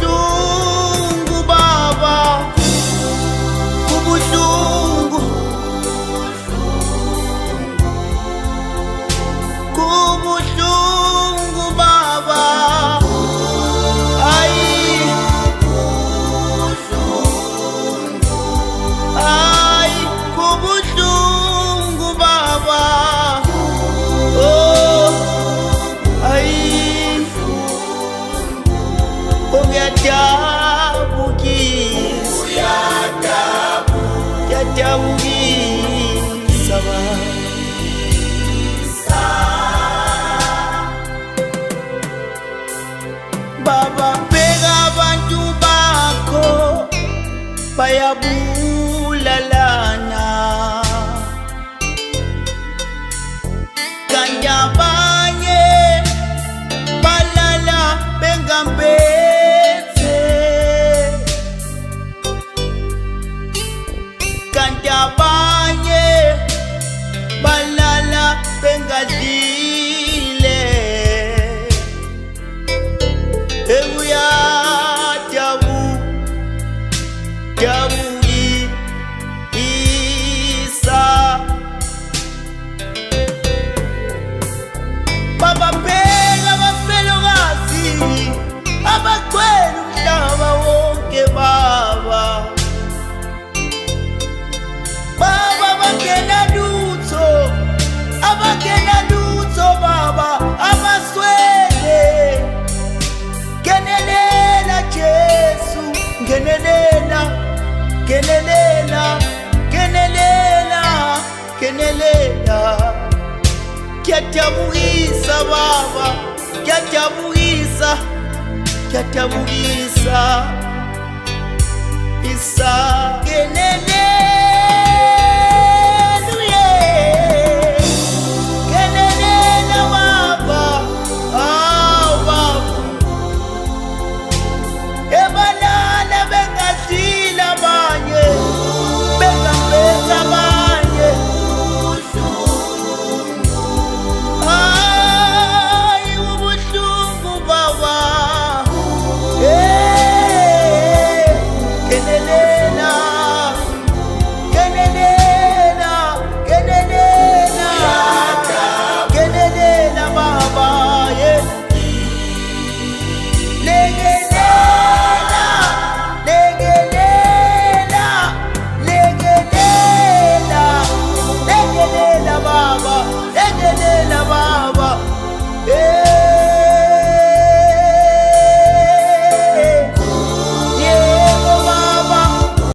Kubuhlungu baba, kubuhlungu, kubuhlungu baba, ay, kubuhlungu baba, oh, ay, Uyadabukisa Baba, bheka abantu bakho bayabulalana, kanti abanye balala bengambethe, kanti abanye balala bengadlile. Uyadabukisa Baba, phela abafelokazi abagcwele umhlaba wonke baba, baba abangena lutho baba, abaswele. Ngenelela Jesu, ngenelela, ngenelela, ngenelela, ngenelela. Kuyadabukisa baba, kuyadabukisa, kuyadabukisa, ngenelela.